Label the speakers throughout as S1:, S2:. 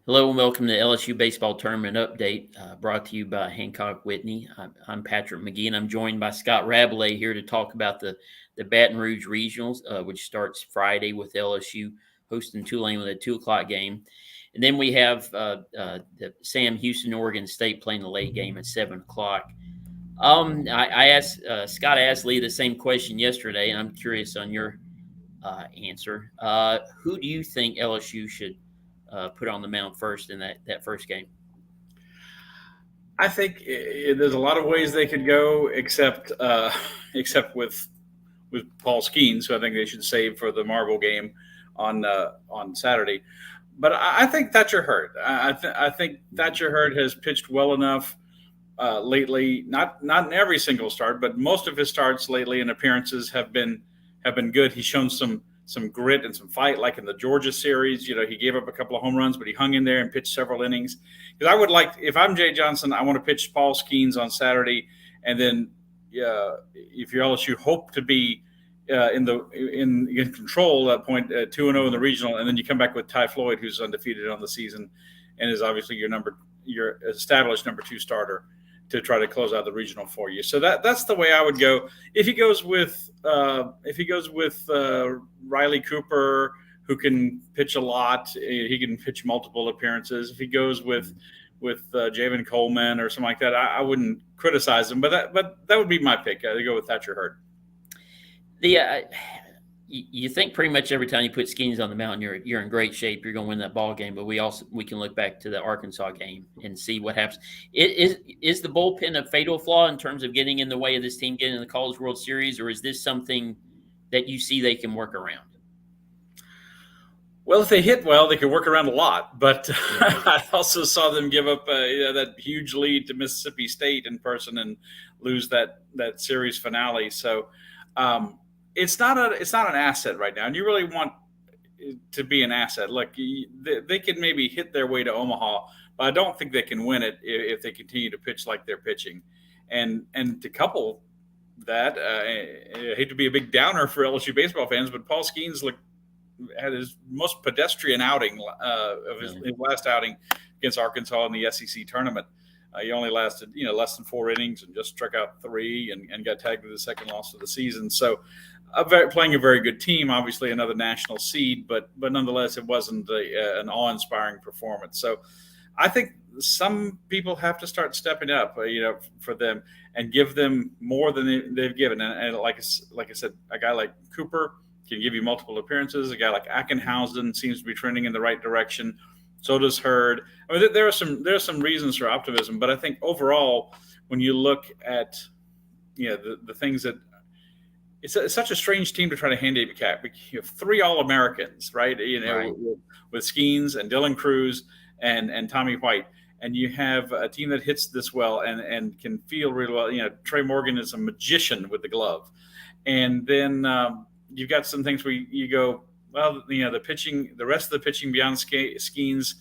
S1: Hello and welcome to LSU Baseball Tournament Update, brought to you by Hancock Whitney. I'm Patrick McGee, and I'm joined by Scott Rabalais here to talk about the Baton Rouge Regionals, which starts Friday with LSU hosting Tulane with a 2 o'clock game. And then we have the Sam Houston, Oregon State playing the late game at 7 o'clock. I asked Scott asked Lee the same question yesterday, and I'm curious on your answer. Who do you think LSU should put on the mound first in that first game?
S2: I think there's a lot of ways they could go, except with Paul Skeens, who I think they should save for the Marble game on Saturday. But I think Thatcher Hurd. I think Thatcher Hurd has pitched well enough lately. Not in every single start, but most of his starts lately and appearances have been good. He's shown some grit and some fight, like in the Georgia series. He gave up a couple of home runs, but he hung in there and pitched several innings. Because I would like, if I'm Jay Johnson, I want to pitch Paul Skeens on Saturday, and then if you're LSU, hope to be in control at that point, 2-0 in the regional, and then you come back with Ty Floyd, who's undefeated on the season, and is obviously your established number 2 starter to try to close out the regional for you. So that's the way I would go. If he goes with Riley Cooper, who can pitch a lot, he can pitch multiple appearances. If he goes with Javen Coleman or something like that, I wouldn't criticize him. But that would be my pick. I'd go with Thatcher Hurd.
S1: You think pretty much every time you put Skeens on the mountain, you're in great shape. You're going to win that ball game. But we can look back to the Arkansas game and see what happens. Is the bullpen a fatal flaw in terms of getting in the way of this team getting in the College World Series, or is this something that you see they can work around?
S2: Well, if they hit well, they could work around a lot. But I also saw them give up that huge lead to Mississippi State in person and lose that series finale. So. It's not an asset right now, and you really want it to be an asset. Look, they can maybe hit their way to Omaha, but I don't think they can win it if they continue to pitch like they're pitching. And to couple that, I hate to be a big downer for LSU baseball fans, but Paul Skeens had his most pedestrian outing of his last outing against Arkansas in the SEC tournament. He only lasted, less than 4 innings and just struck out 3 and got tagged with the second loss of the season. So, playing a very good team, obviously another national seed, but nonetheless, it wasn't an awe-inspiring performance. So, I think some people have to start stepping up, for them and give them more than they've given. And like I said, a guy like Cooper can give you multiple appearances. A guy like Ackenhausen seems to be trending in the right direction. So does Hurd. I mean, there are some reasons for optimism, but I think overall, when you look at the things that it's such a strange team to try to handicap. You have 3 All-Americans, right?
S1: Right.
S2: With Skeens and Dylan Cruz and Tommy White, and you have a team that hits this well and can feel really well. Trey Morgan is a magician with the glove, and then you've got some things where you go. Well, the pitching, the rest of the pitching beyond Skeens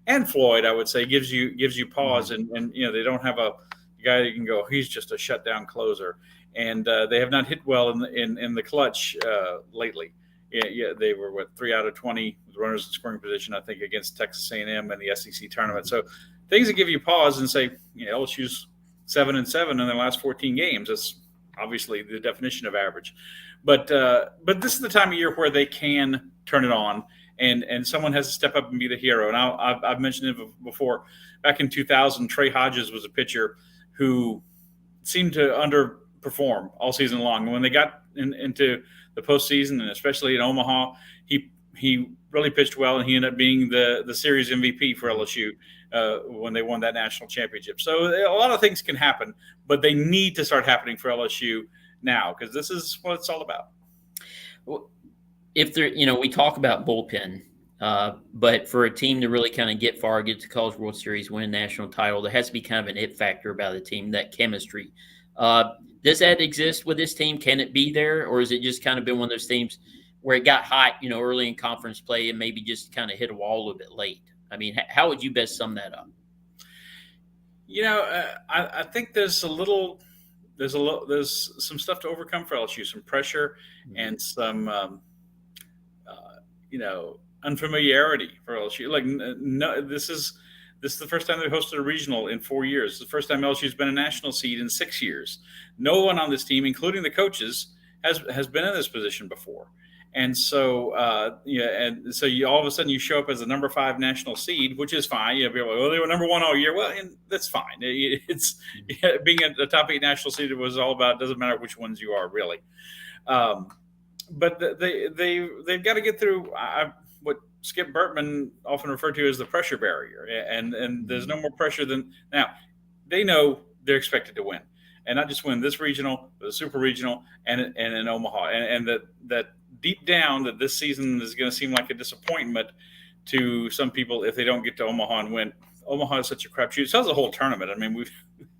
S2: and Floyd, I would say, gives you pause, and they don't have a guy that you can go, he's just a shutdown closer, and they have not hit well in the clutch lately. Yeah, they were 3 out of 20 with runners in scoring position, I think, against Texas A&M in the SEC tournament. So things that give you pause and say, LSU's 7-7 in their last 14 games. That's obviously the definition of average. But this is the time of year where they can turn it on, and someone has to step up and be the hero. And I've mentioned it before. Back in 2000, Trey Hodges was a pitcher who seemed to underperform all season long. And when they got into the postseason, and especially in Omaha, he really pitched well, and he ended up being the series MVP for LSU when they won that national championship. So a lot of things can happen, but they need to start happening for LSU now, because this is what it's all about.
S1: Well, if there, we talk about bullpen, but for a team to really kind of get far, get to College World Series, win a national title, there has to be kind of an it factor about the team, that chemistry. Does that exist with this team? Can it be there, or is it just kind of been one of those teams where it got hot, early in conference play and maybe just kind of hit a wall a little bit late? I mean, how would you best sum that up?
S2: I think there's some stuff to overcome for LSU, some pressure and some, unfamiliarity for LSU. Like, no, this is the first time they've hosted a regional in 4 years. It's the first time LSU's been a national seed in 6 years. No one on this team, including the coaches, has been in this position before. And so, and so you all of a sudden you show up as a number 5 national seed, which is fine. You know, people are like, well, they were number 1 all year. Well, and that's fine. It's being a top 8 national seed was all about. It doesn't matter which ones you are really. But they've got to get through what Skip Bertman often referred to as the pressure barrier, and there's no more pressure than now. They know they're expected to win, and not just win this regional, but the super regional, and in Omaha, and that deep down that this season is going to seem like a disappointment to some people if they don't get to Omaha and win. Omaha is such a crapshoot. So it's the whole tournament. I mean,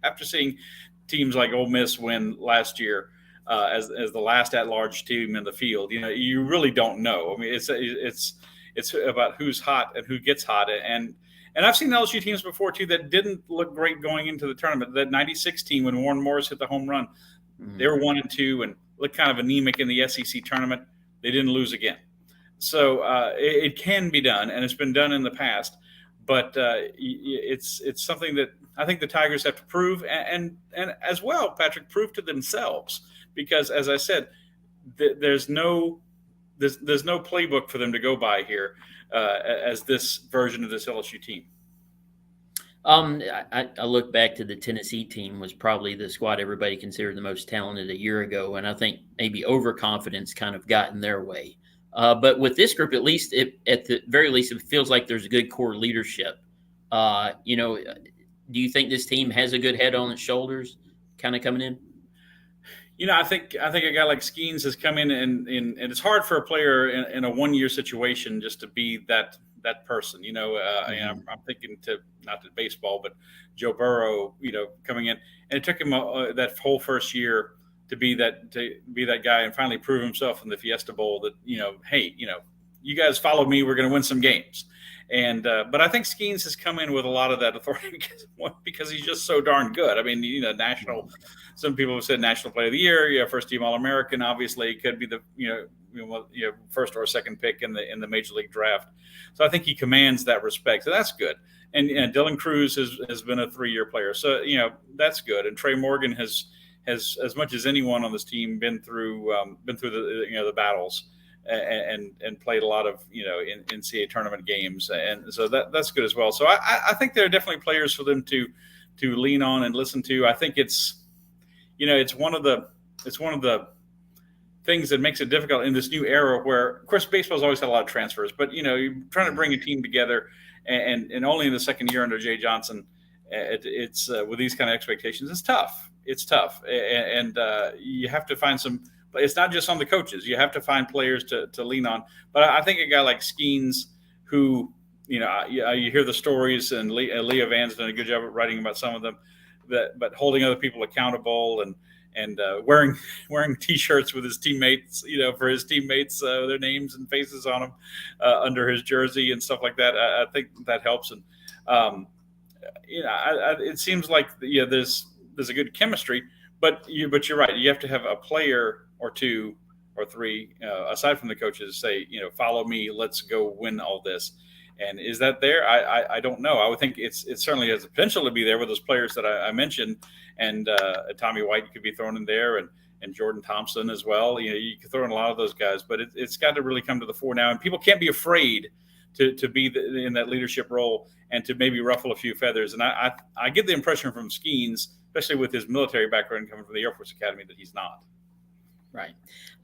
S2: after seeing teams like Ole Miss win last year. As the last at-large team in the field, you know, you really don't know. I mean, it's about who's hot and who gets hot, and I've seen LSU teams before too that didn't look great going into the tournament. That '96 team when Warren Morris hit the home run, they were 1-2 and looked kind of anemic in the SEC tournament. They didn't lose again, so it can be done, and it's been done in the past. But it's something that I think the Tigers have to prove, and as well, Patrick, prove to themselves. Because, as I said, there's no playbook for them to go by here as this version of this LSU team.
S1: I look back to the Tennessee team was probably the squad everybody considered the most talented a year ago, and I think maybe overconfidence kind of got in their way. But with this group, at least at the very least, it feels like there's a good core leadership. You know, do you think this team has a good head on its shoulders, kind of coming in?
S2: You know, I think a guy like Skeens has come in and it's hard for a player in a 1-year situation just to be that person. You know, and I'm thinking not to baseball, but Joe Burrow. You know, coming in, and it took him that whole first year to be that guy and finally prove himself in the Fiesta Bowl. That, you know, hey, you know, you guys follow me, we're going to win some games. And but I think Skeens has come in with a lot of that authority because he's just so darn good. I mean, you know, national. Some people have said national player of the year. Yeah, first team All-American. Obviously, could be the first or second pick in the major league draft. So I think he commands that respect. So that's good. And Dylan Cruz has been a 3-year player. So you know that's good. And Trey Morgan has as much as anyone on this team been through the battles. And played a lot of in NCAA tournament games, and so that's good as well. So I think there are definitely players for them to lean on and listen to. I think it's one of the things that makes it difficult in this new era where, of course, baseball's always had a lot of transfers, but you're trying to bring a team together, and only in the second year under Jay Johnson, it's with these kind of expectations, it's tough. It's tough, and you have to find some. But it's not just on the coaches. You have to find players to lean on. But I think a guy like Skeens, who, you hear the stories, and Leah Van's done a good job of writing about some of them, but holding other people accountable and wearing T-shirts with his teammates, for his teammates, their names and faces on them under his jersey and stuff like that. I think that helps. And, it seems like, there's a good chemistry. But you're right. You have to have a player or two or three, aside from the coaches, say, follow me. Let's go win all this. And is that there? I don't know. I would think it certainly has the potential to be there with those players that I mentioned, and Tommy White could be thrown in there, and Jordan Thompson as well. You could throw in a lot of those guys, but it's got to really come to the fore now. And people can't be afraid to be in that leadership role and to maybe ruffle a few feathers. And I get the impression from Skeens, especially with his military background coming from the Air Force Academy, that he's not.
S1: Right.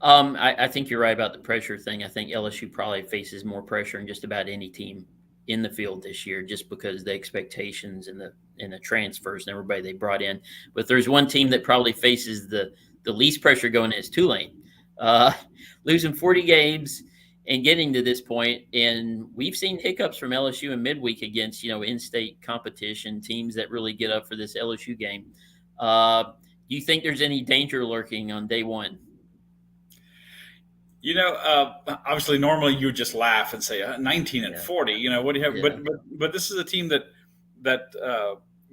S1: I think you're right about the pressure thing. I think LSU probably faces more pressure than just about any team in the field this year, just because the expectations and the transfers and everybody they brought in. But there's one team that probably faces the least pressure going in is Tulane. Losing 40 games and getting to this point, and we've seen hiccups from LSU in midweek against, in-state competition, teams that really get up for this LSU game. Do you think there's any danger lurking on day one?
S2: Obviously, normally you would just laugh and say 19 and 40. What do you have? Yeah. But this is a team that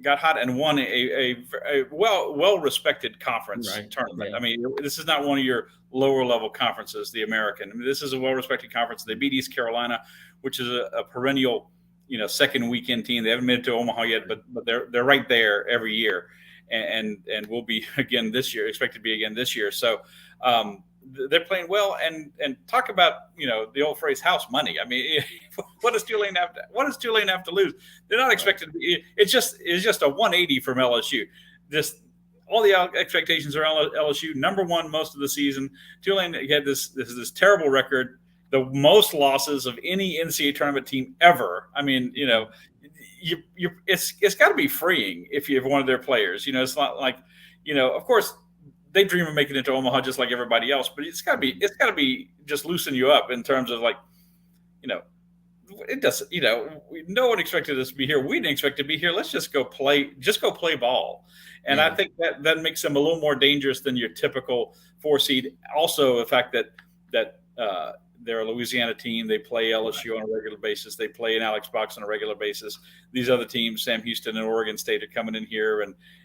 S2: got hot and won a well respected conference
S1: Right.
S2: tournament.
S1: Yeah.
S2: I mean, this is not one of your lower level conferences, the American. I mean, this is a well respected conference. They beat East Carolina, which is a perennial, second weekend team. They haven't made it to Omaha yet, but they're right there every year, and will be again this year. Expected to be again this year. So. They're playing well, and talk about the old phrase "house money." I mean, what does Tulane have to lose? They're not expected to be. It's just a 180 from LSU. Just all the expectations are LSU number one most of the season. Tulane had this terrible record, the most losses of any NCAA tournament team ever. I mean, it's got to be freeing if you have one of their players. It's not like of course. They dream of making it to Omaha just like everybody else, but it's got to be just loosen you up in terms of it doesn't, no one expected us to be here. We didn't expect to be here. Let's just go play ball. And I think that makes them a little more dangerous than your typical 4 seed. Also, the fact that they're a Louisiana team. They play LSU on a regular basis. They play an Alex Box on a regular basis. These other teams, Sam Houston and Oregon State, are coming in here,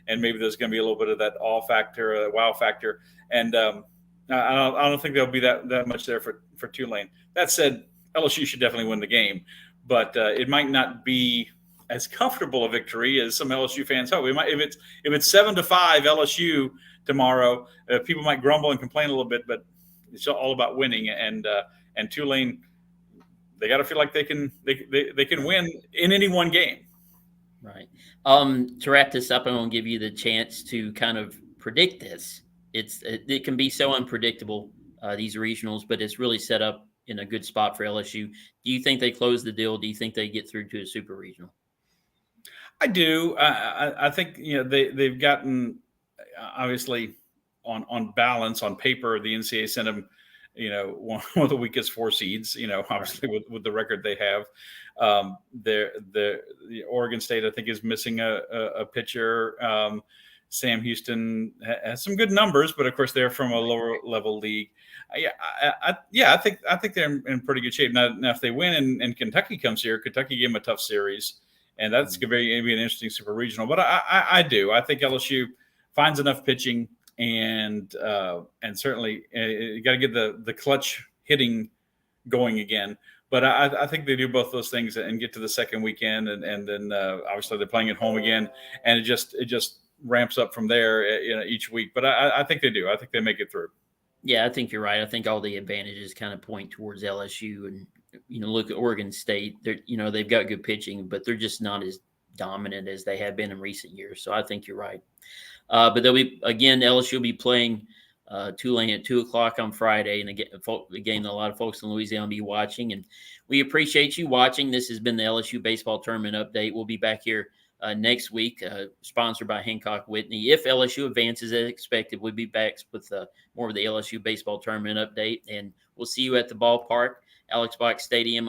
S2: and maybe there's going to be a little bit of that awe factor, wow factor. And I don't think there'll be that much there for Tulane. That said, LSU should definitely win the game, but it might not be as comfortable a victory as some LSU fans hope. If it's 7-5 LSU tomorrow, people might grumble and complain a little bit, but it's all about winning. And Tulane, they got to feel like they can win in any one game.
S1: Right. To wrap this up, I'm going to give you the chance to kind of predict this. It can be so unpredictable, these regionals, but it's really set up in a good spot for LSU. Do you think they close the deal? Do you think they get through to a super regional?
S2: I do. I think they've gotten, obviously, on balance, on paper, the NCAA sent them one of the weakest 4 seeds, obviously with the record they have. The Oregon State, I think, is missing a pitcher. Sam Houston has some good numbers, but of course they're from a lower level league. I think they're in pretty good shape. Now if they win and Kentucky comes here, Kentucky gave them a tough series, and that's going to be an interesting super regional. But I think LSU finds enough pitching. And certainly you got to get the clutch hitting going again. But I think they do both those things and get to the second weekend, and then obviously they're playing at home again, and it just ramps up from there each week. But I think they do. I think they make it through.
S1: Yeah, I think you're right. I think all the advantages kind of point towards LSU, and look at Oregon State. They've got good pitching, but they're just not as dominant as they have been in recent years. So I think you're right. But LSU will be playing Tulane at 2:00 on Friday, and a game that a lot of folks in Louisiana will be watching. And we appreciate you watching. This has been the LSU baseball tournament update. We'll be back here next week, sponsored by Hancock Whitney. If LSU advances as expected, we'll be back with more of the LSU baseball tournament update. And we'll see you at the ballpark, Alex Box Stadium,